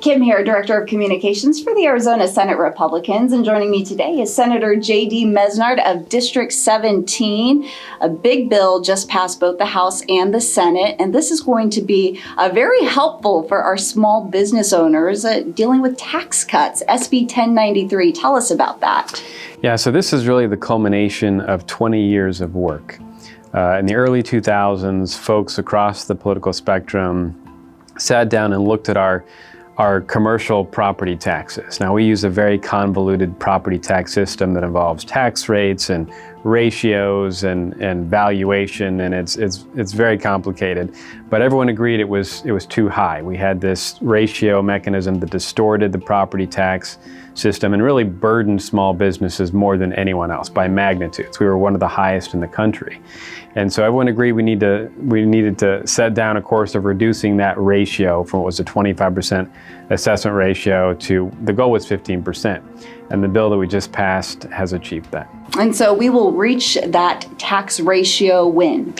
Kim here, Director of Communications for the Arizona Senate Republicans, and joining me today is Senator J.D. Mesnard of District 17. A big bill just passed both the House and the Senate, and this is going to be very helpful for our small business owners dealing with tax cuts, SB 1093. Tell us about that. Yeah, so this is really the culmination of 20 years of work. In the early 2000s, folks across the political spectrum sat down and looked at our commercial property taxes. Now, we use a very convoluted property tax system that involves tax rates and ratios and valuation, and it's very complicated. But everyone agreed it was too high. We had this ratio mechanism that distorted the property tax system and really burdened small businesses more than anyone else by magnitudes. We were one of the highest in the country. And so everyone agreed we needed to set down a course of reducing that ratio from what was a 25% assessment ratio to, the goal was 15%. And the bill that we just passed has achieved that. And so we will reach that tax ratio when?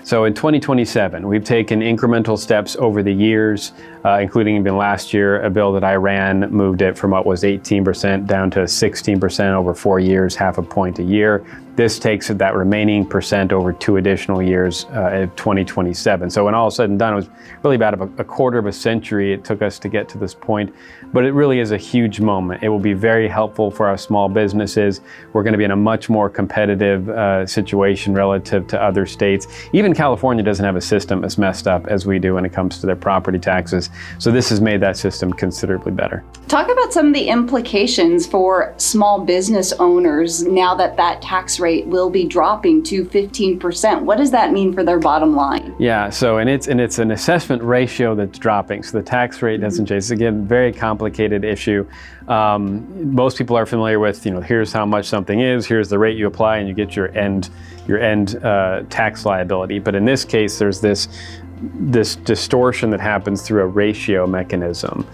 So in 2027, we've taken incremental steps over the years, including even last year, a bill that I ran moved it from what was 18% down to 16% over 4 years, half a point a year. This takes that remaining percent over 2 additional years at 2027. So when all is said and done, it was really about a quarter of a century it took us to get to this point. But it really is a huge moment. It will be very helpful for our small businesses. We're going to be in a much more competitive situation relative to other states. Even California doesn't have a system as messed up as we do when it comes to their property taxes. So this has made that system considerably better. Talk about some of the implications for small business owners now that that tax rate will be dropping to 15%. What does that mean for their bottom line? Yeah, so and it's an assessment ratio that's dropping. So the tax rate doesn't change. It's again very complicated issue. Most people are familiar with, here's how much something is, here's the rate you apply, and you get your end tax liability. But in this case, there's this distortion that happens through a ratio mechanism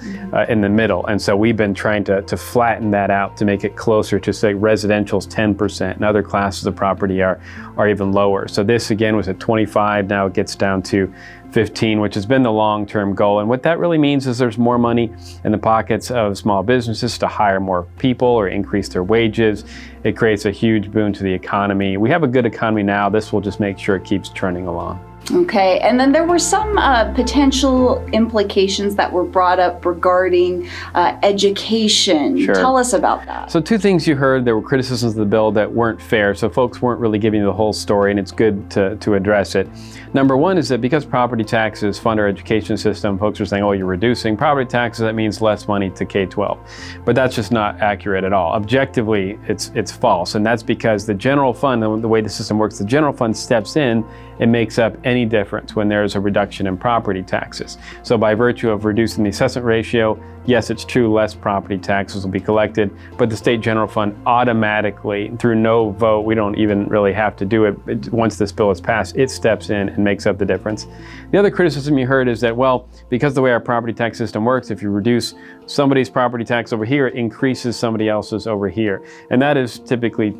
in the middle. And so we've been trying to flatten that out to make it closer to, say, residential's 10%, and other classes of property are even lower. So this again was at 25, now it gets down to 15, which has been the long-term goal. And what that really means is there's more money in the pockets of small businesses to hire more people or increase their wages. It creates a huge boon to the economy. We have a good economy now. This will just make sure it keeps churning along. Okay, and then there were some potential implications that were brought up regarding education. Sure. Tell us about that. So 2 things you heard. There were criticisms of the bill that weren't fair, so folks weren't really giving you the whole story, and it's good to address it. Number one is that because property taxes fund our education system, folks are saying, oh, you're reducing property taxes, that means less money to K-12. But that's just not accurate at all. Objectively, it's false, and that's because the general fund, the way the system works, the general fund steps in and makes up any difference when there's a reduction in property taxes. So by virtue of reducing the assessment ratio, yes, it's true, less property taxes will be collected, but the state general fund automatically, through no vote, we don't even really have to do it. Once this bill is passed, it steps in and makes up the difference. The other criticism you heard is that, well, because the way our property tax system works, if you reduce somebody's property tax over here, it increases somebody else's over here. And that is typically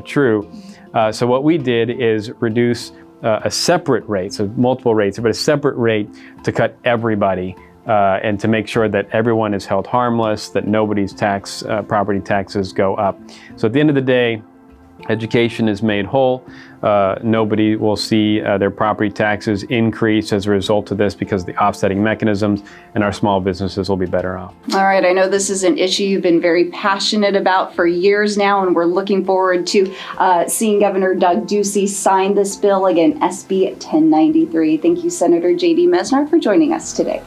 true. So what we did is reduce a separate rate, so multiple rates, but a separate rate to cut everybody and to make sure that everyone is held harmless, that nobody's property taxes go up. So at the end of the day, education is made whole. Nobody will see their property taxes increase as a result of this because of the offsetting mechanisms, and our small businesses will be better off. All right, I know this is an issue you've been very passionate about for years now, and we're looking forward to seeing Governor Doug Ducey sign this bill, again, SB 1093. Thank you, Senator J.D. Mesnard, for joining us today.